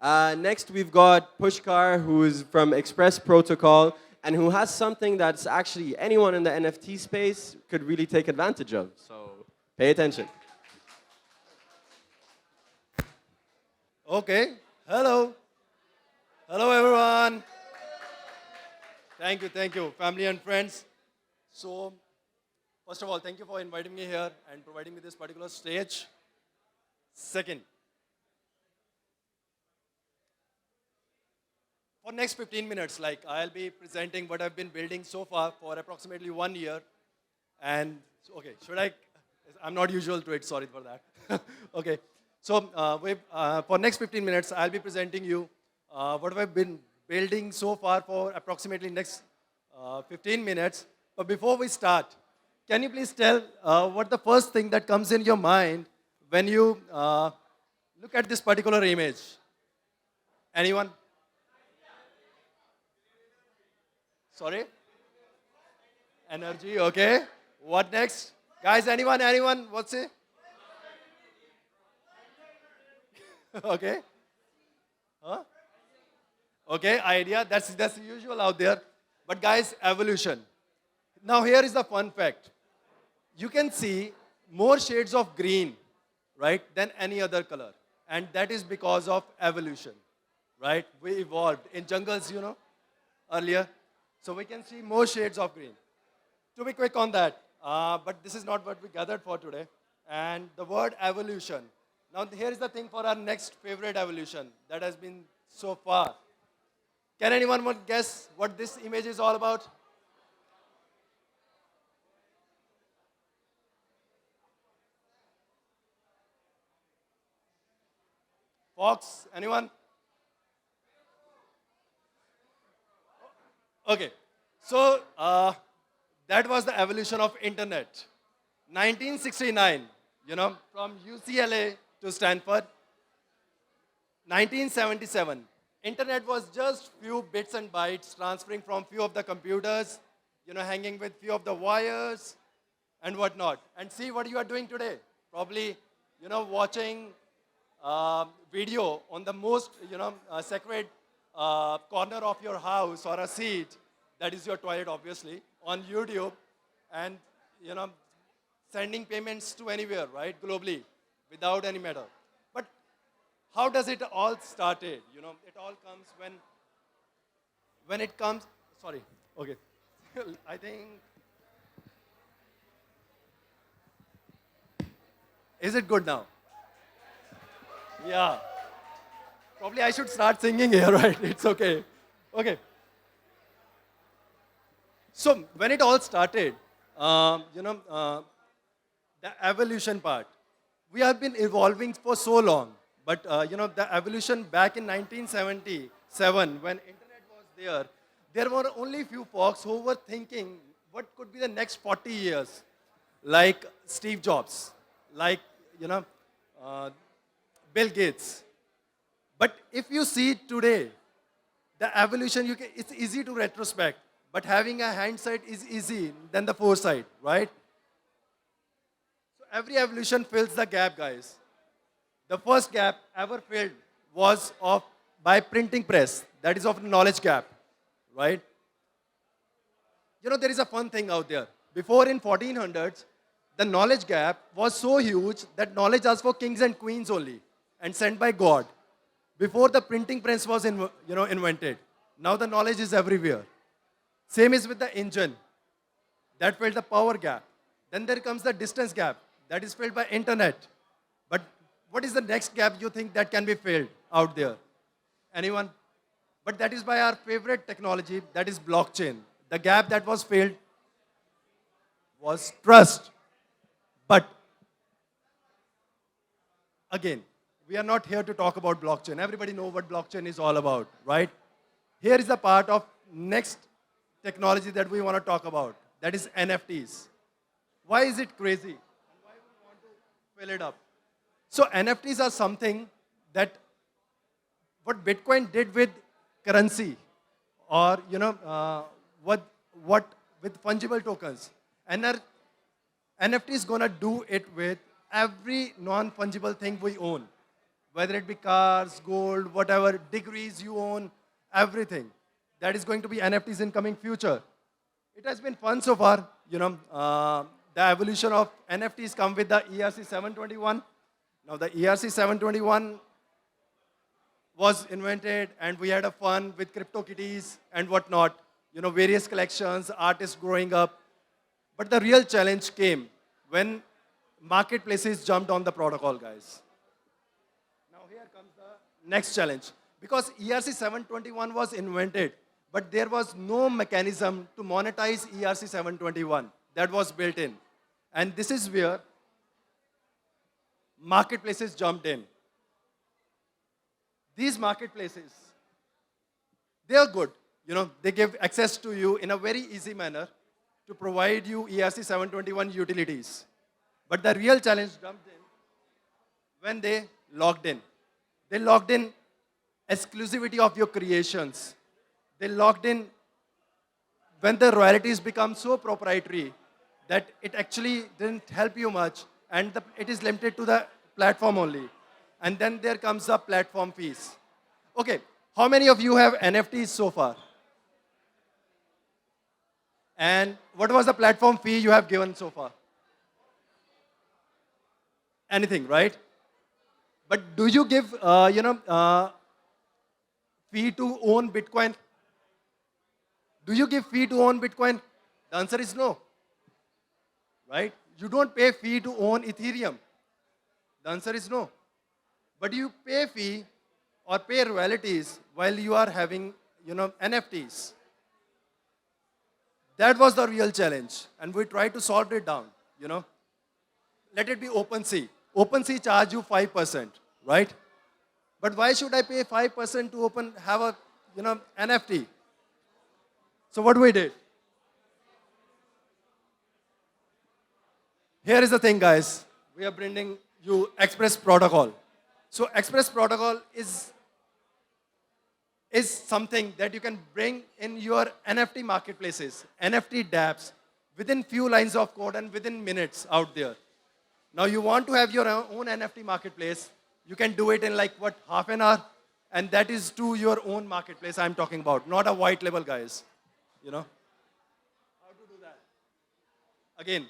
Next, we've got Pushkar, who is from Express Protocol, and who has something that's actually anyone in the NFT space could really take advantage of. So pay attention. Okay. Hello. Hello, everyone. Thank you, family and friends. So, first of all, thank you for inviting me here and providing me this particular stage. Second, for next 15 minutes, like I'll be presenting what I've been building so far for approximately 1 year. And okay, should I? I'm not usual to it. Sorry for that. Okay. So for next 15 minutes, I'll be presenting you what I've been building so far for approximately next 15 minutes. But before we start, can you please tell what the first thing that comes in your mind when you look at this particular image? Anyone? Sorry? Energy, okay. What next? Guys, anyone? What's it? Okay. Huh? Okay, idea. That's usual out there. But guys, evolution. Now here is the fun fact. You can see more shades of green, right, than any other color. And that is because of evolution, right? We evolved in jungles, earlier. So we can see more shades of green. To be quick on that, but this is not what we gathered for today. And the word evolution. Now here is the thing for our next favorite evolution that has been so far. Can anyone guess what this image is all about? Fox, anyone? Okay, so that was the evolution of internet. 1969, from UCLA to Stanford. 1977, internet was just few bits and bytes transferring from few of the computers, hanging with few of the wires and whatnot. And see what you are doing today. Probably, watching video on the most, sacred corner of your house or a seat, that is your toilet obviously, on YouTube, and, sending payments to anywhere, right, globally, without any matter. But how does it all started? It all comes when it comes, sorry, okay. I think, is it good now? Yeah. Probably I should start singing here, right? It's okay. Okay. So when it all started, the evolution part, we have been evolving for so long. But the evolution back in 1977, when internet was there were only few folks who were thinking what could be the next 40 years, like Steve Jobs, like uh, Bill Gates. But if you see today, the evolution, it's easy to retrospect, but having a hindsight is easy than the foresight, right? So every evolution fills the gap, guys. The first gap ever filled was by printing press, that is of knowledge gap, right? There is a fun thing out there. Before in 1400s, the knowledge gap was so huge that knowledge was for kings and queens only and sent by God. Before the printing press was invented. Now the knowledge is everywhere. Same is with the engine. That filled the power gap. Then there comes the distance gap. That is filled by internet. But what is the next gap you think that can be filled out there? Anyone? But that is by our favorite technology, that is blockchain. The gap that was filled was trust. But again, we are not here to talk about blockchain. Everybody knows what blockchain is all about, right? Here is the part of next technology that we want to talk about. That is NFTs. Why is it crazy? And why we want to fill it up? So NFTs are something that what Bitcoin did with currency, or what with fungible tokens. NFT is gonna do it with every non-fungible thing we own. whether it be cars, gold, whatever, degrees you own, everything. That is going to be NFTs in coming future. It has been fun so far. The evolution of NFTs come with the ERC 721. Now the ERC 721 was invented and we had a fun with crypto kitties and whatnot. Various collections, artists growing up. But the real challenge came when marketplaces jumped on the protocol, guys. Now here comes the next challenge. Because ERC 721 was invented, but there was no mechanism to monetize ERC 721 that was built in. And this is where marketplaces jumped in. These marketplaces, they are good. They give access to you in a very easy manner to provide you ERC 721 utilities. But the real challenge jumped in when they logged in. They logged in exclusivity of your creations. They logged in when the royalties become so proprietary that it actually didn't help you much and it is limited to the platform only. And then there comes the platform fees. Okay, how many of you have NFTs so far? And what was the platform fee you have given so far? Anything, right? But do you give, fee to own Bitcoin? Do you give fee to own Bitcoin? The answer is no, right? You don't pay fee to own Ethereum. The answer is no. But you pay fee or pay royalties while you are having, NFTs. That was the real challenge, and we tried to solve it down, Let it be OpenSea. OpenSea charge you 5%, right? But why should I pay 5% to have a, NFT? So what we did? Here is the thing, guys. We are bringing you Express Protocol. So Express Protocol is something that you can bring in your NFT marketplaces, NFT dApps, within few lines of code and within minutes out there. Now you want to have your own NFT marketplace, you can do it in half an hour, and that is to your own marketplace I'm talking about, not a white label, guys. How to do that? Again,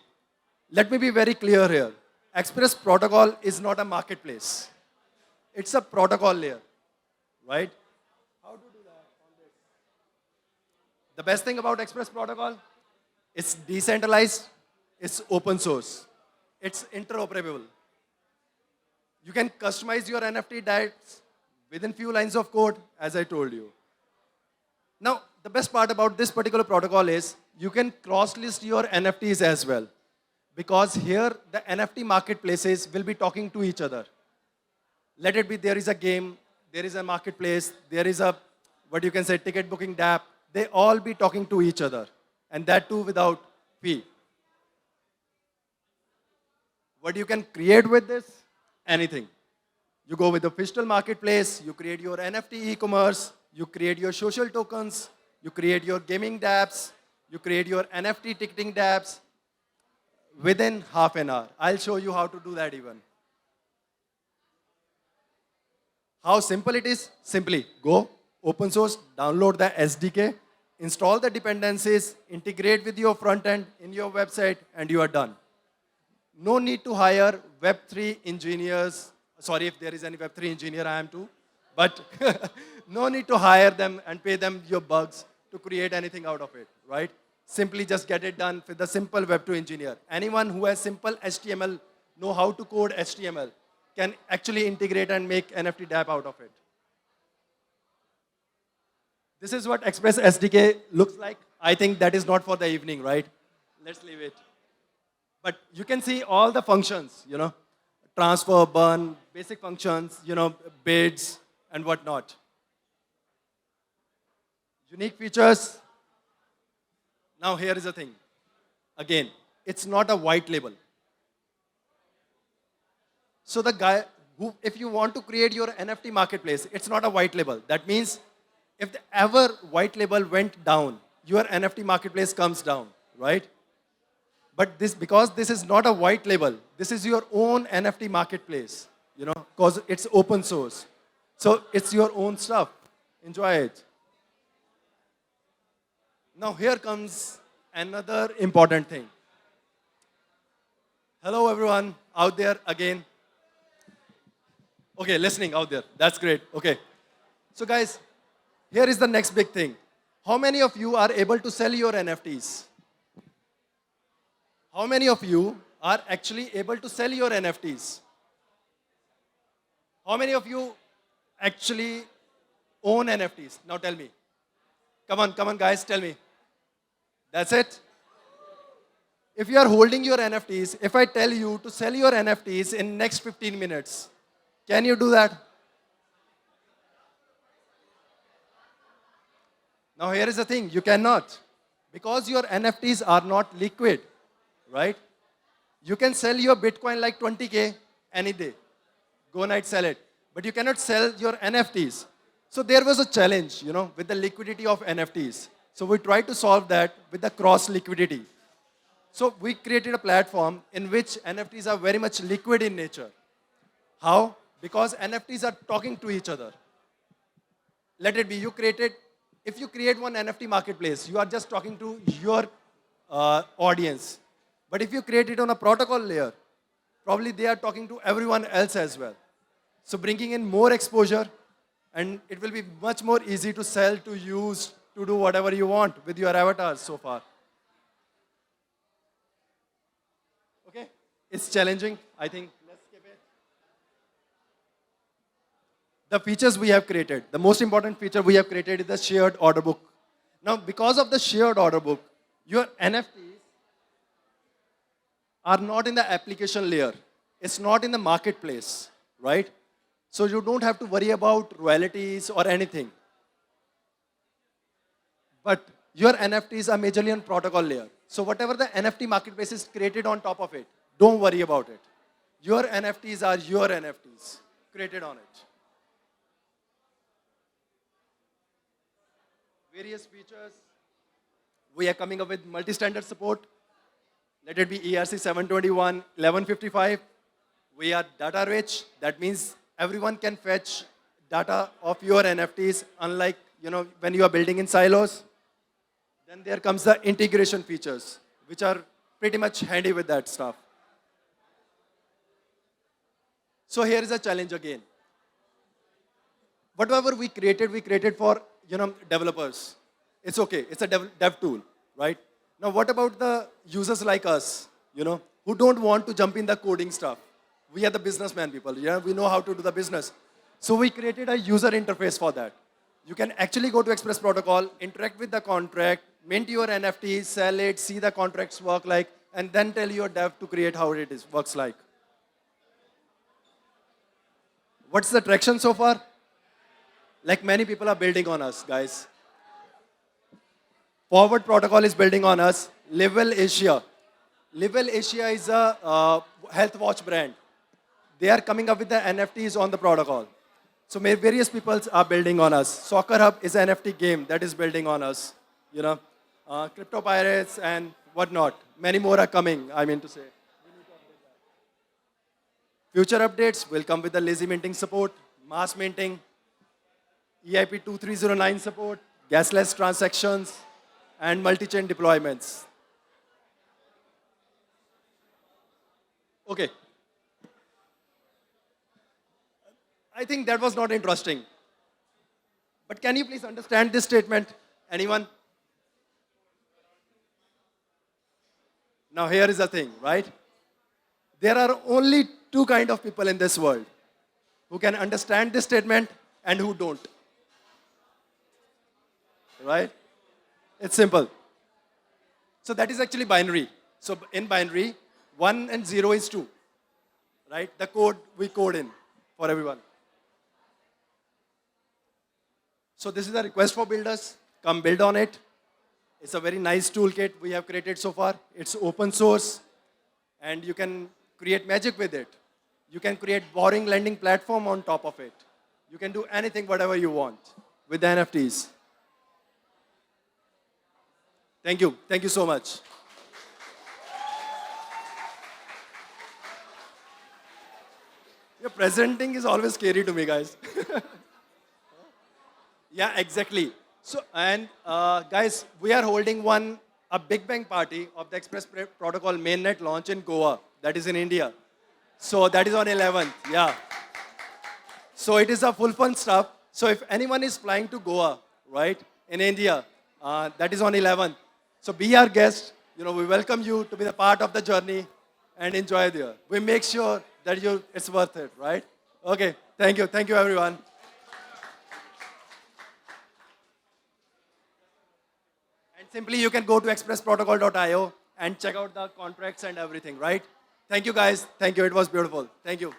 let me be very clear here. Express Protocol is not a marketplace. It's a protocol layer, right? How to do that on this? The best thing about Express Protocol, it's decentralized, it's open source, it's interoperable. You can customize your NFT dApps within few lines of code, as I told you. Now, the best part about this particular protocol is you can cross-list your NFTs as well. Because here, the NFT marketplaces will be talking to each other. Let it be there is a game, there is a marketplace, there is a, ticket booking dApp. They all be talking to each other. And that too without fee. What you can create with this? Anything. You go with the physical marketplace, you create your NFT e-commerce, you create your social tokens, you create your gaming dApps, you create your NFT ticketing dApps within half an hour. I'll show you how to do that even. How simple it is? Simply go, open source, download the SDK, install the dependencies, integrate with your front end in your website, and you are done. No need to hire Web3 engineers. Sorry if there is any Web3 engineer, I am too. But no need to hire them and pay them your bugs to create anything out of it, right? Simply just get it done with a simple Web2 engineer. Anyone who has simple HTML, know how to code HTML, can actually integrate and make NFT dApp out of it. This is what Express SDK looks like. I think that is not for the evening, right? Let's leave it. But you can see all the functions, transfer, burn, basic functions, bids, and whatnot. Unique features. Now here is the thing. Again, it's not a white label. So the guy who, if you want to create your NFT marketplace, it's not a white label. That means if the ever white label went down, your NFT marketplace comes down, right? But because this is not a white label, this is your own NFT marketplace. because it's open source. So it's your own stuff. Enjoy it. Now here comes another important thing. Hello everyone out there again. Okay, listening out there. That's great. Okay. So guys, here is the next big thing. How many of you are able to sell your NFTs? How many of you are actually able to sell your NFTs? How many of you actually own NFTs? Now tell me. Come on, guys, tell me. That's it? If you are holding your NFTs, if I tell you to sell your NFTs in next 15 minutes, can you do that? Now here is the thing, you cannot. Because your NFTs are not liquid, right? You can sell your Bitcoin like 20K any day. Go night, sell it. But you cannot sell your NFTs. So there was a challenge, with the liquidity of NFTs. So we tried to solve that with the cross liquidity. So we created a platform in which NFTs are very much liquid in nature. How? Because NFTs are talking to each other. Let it be, if you create one NFT marketplace, you are just talking to your audience. But if you create it on a protocol layer, probably they are talking to everyone else as well. So bringing in more exposure, and it will be much more easy to sell, to use, to do whatever you want with your avatars so far. Okay, it's challenging, I think. Let's skip it. The features we have created, the most important feature we have created is the shared order book. Now, because of the shared order book, your NFTs are not in the application layer. It's not in the marketplace, right? So you don't have to worry about royalties or anything. But your NFTs are majorly on protocol layer. So whatever the NFT marketplace is created on top of it, don't worry about it. Your NFTs are your NFTs created on it. Various features. We are coming up with multi-standard support. Let it be ERC 721, 1155. We are data rich. That means everyone can fetch data of your NFTs, unlike when you are building in silos. Then there comes the integration features, which are pretty much handy with that stuff. So here is a challenge again. Whatever we created for developers. It's okay. It's a dev tool, right? Now what about the users like us, who don't want to jump in the coding stuff? We are the businessman people. We know how to do the business. So we created a user interface for that. You can actually go to Express Protocol, interact with the contract, mint your NFT, sell it, see the contracts work like, and then tell your dev to create how it works like. What's the traction so far? Like many people are building on us, guys. Forward Protocol is building on us. Level Asia. Level Asia is a health watch brand. They are coming up with the NFTs on the protocol. So various people are building on us. Soccer Hub is an NFT game that is building on us. Crypto Pirates and whatnot. Many more are coming, I mean to say. Future updates will come with the lazy minting support, mass minting, EIP 2309 support, gasless transactions, and multi-chain deployments. Okay. I think that was not interesting. But can you please understand this statement? Anyone? Now here is the thing, right? There are only two kinds of people in this world who can understand this statement and who don't. Right? It's simple. So that is actually binary. So in binary, 1 and 0 is 2. Right? The code we code in for everyone. So this is a request for builders. Come build on it. It's a very nice toolkit we have created so far. It's open source. And you can create magic with it. You can create borrowing lending platform on top of it. You can do anything, whatever you want with the NFTs. Thank you. Thank you so much. presenting is always scary to me, guys. Yeah, exactly. So, and guys, we are holding a Big Bang party of the Express Protocol mainnet launch in Goa, that is in India. So that is on 11th, yeah. So it is a full fun stuff. So if anyone is flying to Goa, right, in India, that is on 11th. So be our guest. We welcome you to be the part of the journey and enjoy there. We make sure that it's worth it, right? Okay, thank you everyone. And simply you can go to expressprotocol.io and check out the contracts and everything, right? Thank you guys. Thank you. It was beautiful. Thank you.